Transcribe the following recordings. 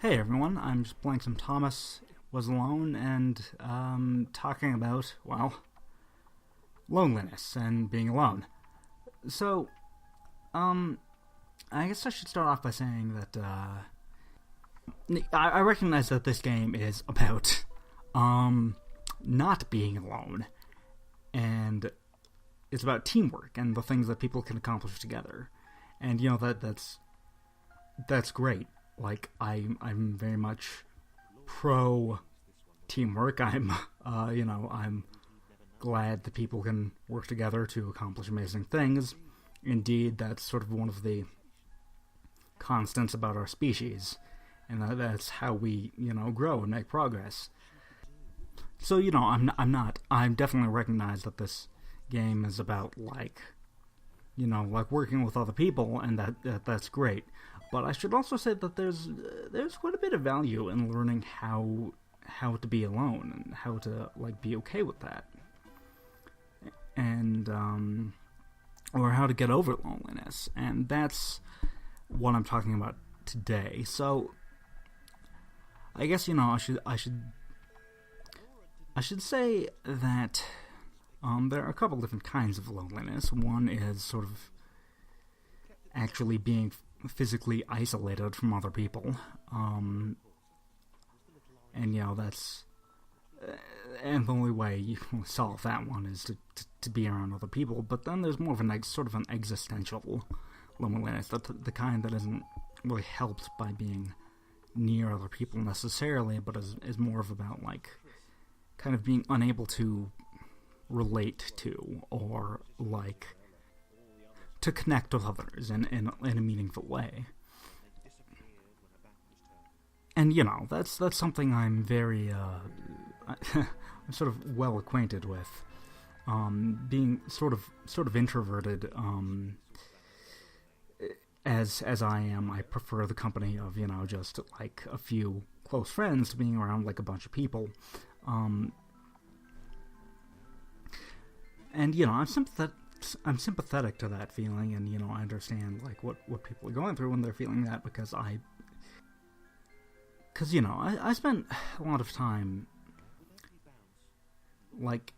Hey everyone, I'm just playing some Thomas Was Alone and talking about, well, loneliness and being alone. So, I guess I should start off by saying that I recognize that this game is about not being alone, and it's about teamwork and the things that people can accomplish together. And you know that's great. Like I'm very much pro teamwork. I'm glad that people can work together to accomplish amazing things. Indeed, that's sort of one of the constants about our species, and that's how we grow and make progress. So I definitely recognize that this game is about like working with other people, and that's great. But I should also say that there's quite a bit of value in learning how to be alone and how to be okay with that, and or how to get over loneliness, and that's what I'm talking about today. So I guess I should say that there are a couple different kinds of loneliness. One is sort of actually being physically isolated from other people, and that's and the only way you can solve that one is to be around other people. But then there's more of an sort of an existential loneliness, the kind that isn't really helped by being near other people necessarily, but is more of about kind of being unable to relate to, or to connect with others in a meaningful way. And that's something I'm very I'm sort of well acquainted with. Being sort of introverted, as I am, I prefer the company of just a few close friends to being around a bunch of people. And I'm sympathetic to that feeling, and I understand what people are going through when they're feeling that, because I spent a lot of time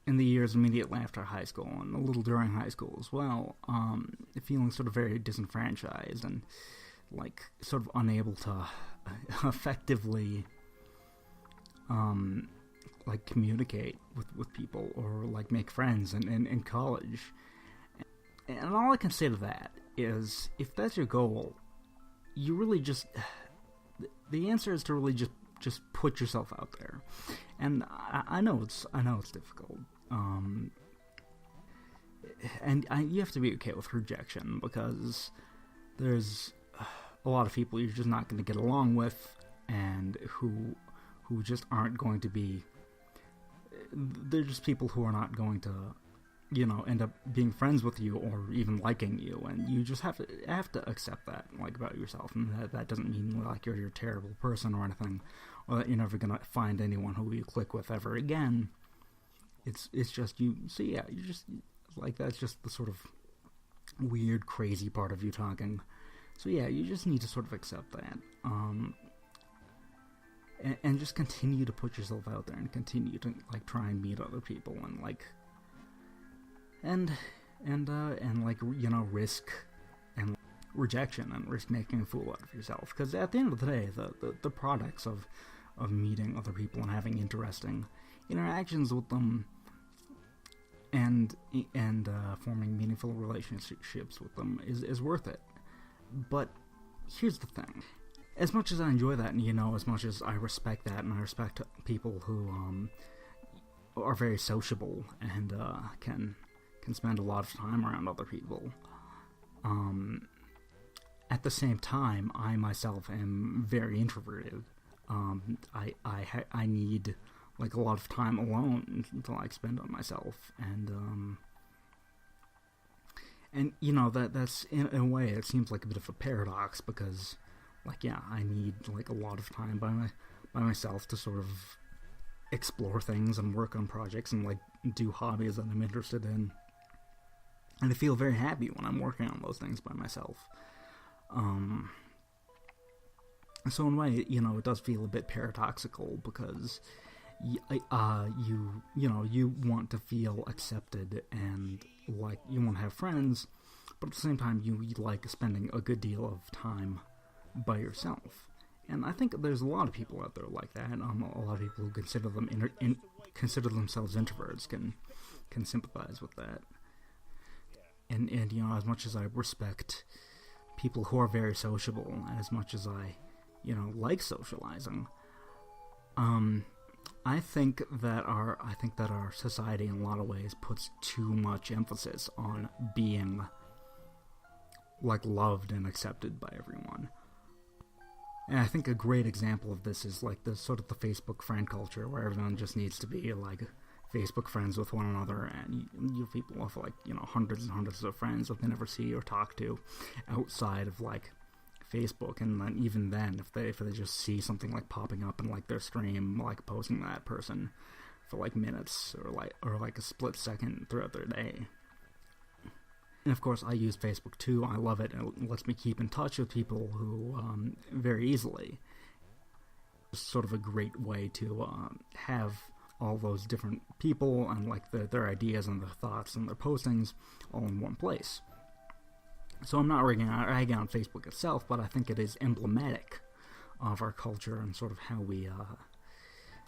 in the years immediately after high school and a little during high school as well, feeling sort of very disenfranchised and sort of unable to effectively communicate with people or make friends in college. And all I can say to that is, if that's your goal, you really just the answer is to really just put yourself out there. And I know it's difficult, and you have to be okay with rejection, because there's a lot of people you're just not going to get along with, and who just aren't going to be. They're just people who are not going to, end up being friends with you or even liking you, and you just have to accept that, about yourself, and that doesn't mean you're a terrible person or anything, or that you're never gonna find anyone who you click with ever again. It's just you. So yeah, you just that's just the sort of weird, crazy part of you talking. So yeah, you just need to sort of accept that. And just continue to put yourself out there, and continue to try and meet other people, and risk and rejection, and risk making a fool out of yourself. Because at the end of the day, the products of meeting other people and having interesting interactions with them, and forming meaningful relationships with them is worth it. But here's the thing. As much as I enjoy that, and as much as I respect that, and I respect people who are very sociable and can spend a lot of time around other people, at the same time, I myself am very introverted. I need a lot of time alone to spend on myself, and that's in a way it seems like a bit of a paradox, because I need a lot of time by myself to sort of explore things and work on projects and do hobbies that I'm interested in, and I feel very happy when I'm working on those things by myself. So in a way, it does feel a bit paradoxical because you want to feel accepted and like you want to have friends, but at the same time you like spending a good deal of time by yourself. And I think there's a lot of people out there like that. A lot of people who consider themselves introverts can sympathize with that. And as much as I respect people who are very sociable, and as much as I like socializing, I think that our society in a lot of ways puts too much emphasis on being like loved and accepted by everyone. And I think a great example of this is like the sort of the Facebook friend culture, where everyone just needs to be like Facebook friends with one another, and you have people with like hundreds and hundreds of friends that they never see or talk to outside of like Facebook. And then even then, if they just see something like popping up in like their stream, like posting that person for like minutes or like a split second throughout their day. And of course, I use Facebook too. I love it. It lets me keep in touch with people who very easily. It's sort of a great way to have all those different people and like their ideas and their thoughts and their postings all in one place. So I'm not ragging on Facebook itself, but I think it is emblematic of our culture and sort of how we,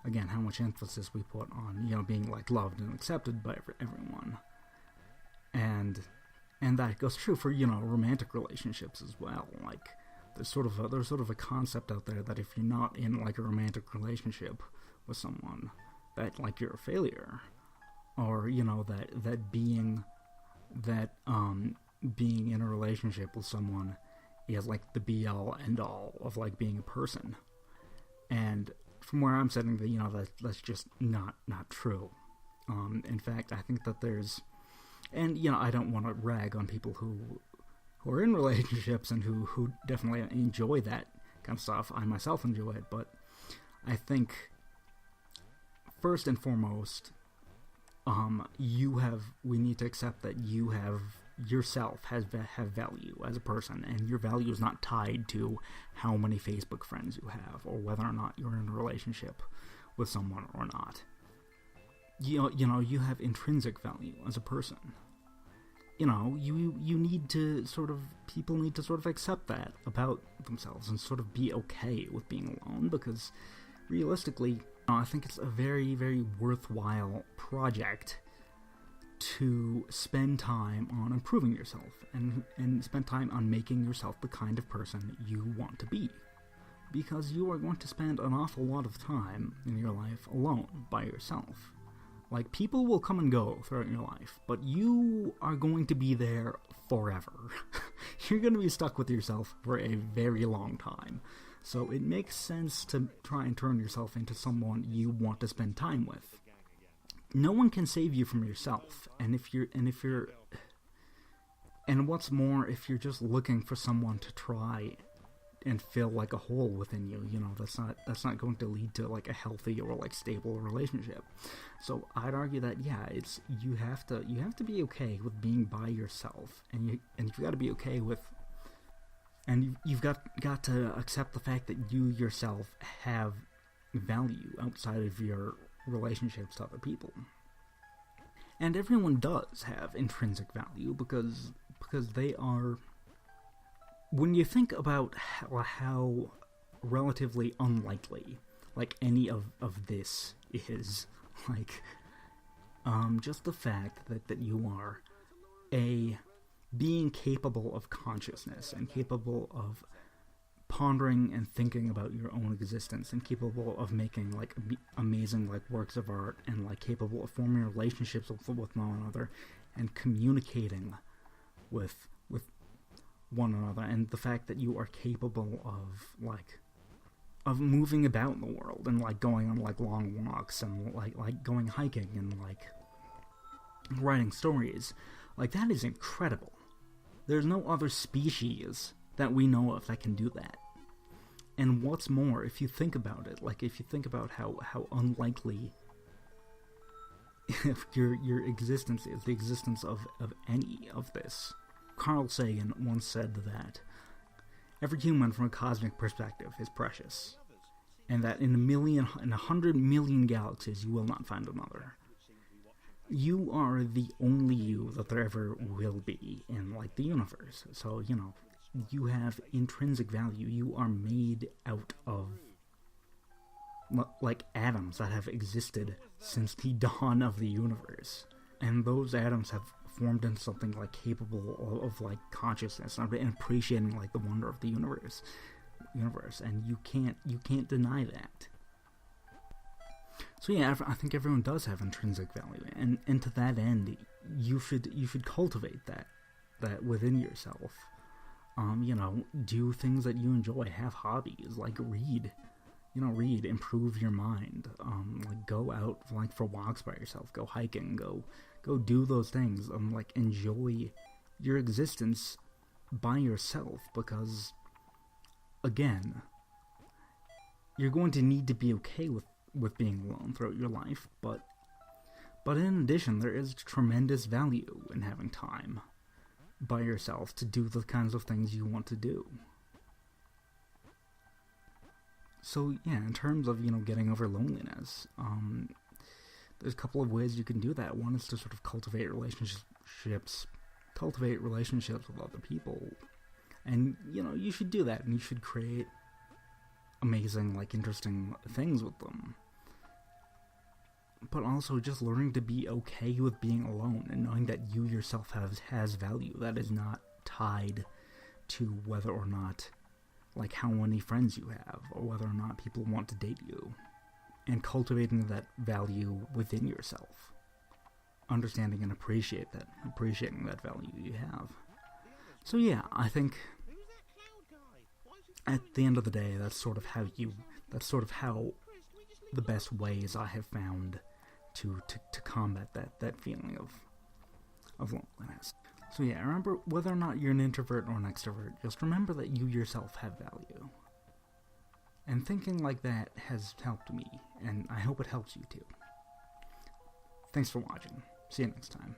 again, how much emphasis we put on, being like loved and accepted by everyone. And that goes true for, romantic relationships as well. Like, there's sort of a concept out there that if you're not in like a romantic relationship with someone, that like you're a failure, or being in a relationship with someone is like the be all end all of like being a person. And from where I'm sitting, that's just not true. In fact, I think that there's, and I don't want to rag on people who are in relationships and who definitely enjoy that kind of stuff. I myself enjoy it, but I think first and foremost, we need to accept that yourself have value as a person, and your value is not tied to how many Facebook friends you have or whether or not you're in a relationship with someone or not. You have intrinsic value as a person. You need to people need to sort of accept that about themselves and sort of be okay with being alone, because realistically, I think it's a very, very worthwhile project to spend time on improving yourself and spend time on making yourself the kind of person you want to be. Because you are going to spend an awful lot of time in your life alone, by yourself. Like, people will come and go throughout your life, but you are going to be there forever. You're going to be stuck with yourself for a very long time. So it makes sense to try and turn yourself into someone you want to spend time with. No one can save you from yourself, and what's more, if you're just looking for someone to try and fill like a hole within you, that's not going to lead to like a healthy or like stable relationship. So I'd argue that you have to be okay with being by yourself, and you've got to be okay with, and you've got to accept the fact that you yourself have value outside of your relationships to other people. And everyone does have intrinsic value because they are, when you think about how relatively unlikely like any of this is, like just the fact that you are a being capable of consciousness and capable of pondering and thinking about your own existence and capable of making like amazing like works of art and like capable of forming relationships with one another and communicating with one another, and the fact that you are capable of moving about in the world and like going on like long walks and like going hiking and like writing stories, like that is incredible. There's no other species that we know of that can do that. And what's more, if you think about it, like if you think about how unlikely if your existence is the existence of any of this. Carl Sagan once said that Every human from a cosmic perspective is precious, and that in 100 million galaxies you will not find another. You are the only you that there ever will be in, like, the universe. So, you know, you have intrinsic value. You are made out of, like, atoms that have existed since the dawn of the universe. And those atoms have formed into something, like, capable of like, consciousness and appreciating, like, the wonder of the universe. And you can't deny that. So yeah, I think everyone does have intrinsic value, and to that end, you should cultivate that within yourself. You know, do things that you enjoy, have hobbies, like read, improve your mind, like go out, like, for walks by yourself, go hiking, go do those things, like, enjoy your existence by yourself, because, again, you're going to need to be okay with being alone throughout your life, but in addition, there is tremendous value in having time by yourself to do the kinds of things you want to do. So yeah, in terms of, getting over loneliness, there's a couple of ways you can do that. One is to sort of cultivate relationships with other people, and you should do that, and you should create amazing, like, interesting things with them. But also just learning to be okay with being alone and knowing that you yourself has value that is not tied to whether or not, like, how many friends you have or whether or not people want to date you, and cultivating that value within yourself, understanding and appreciating that value you have. So yeah, I think at the end of the day, that's sort of how the best ways I have found to combat that feeling of loneliness. So yeah, remember, whether or not you're an introvert or an extrovert, just remember that you yourself have value. And thinking like that has helped me, and I hope it helps you too. Thanks for watching. See you next time.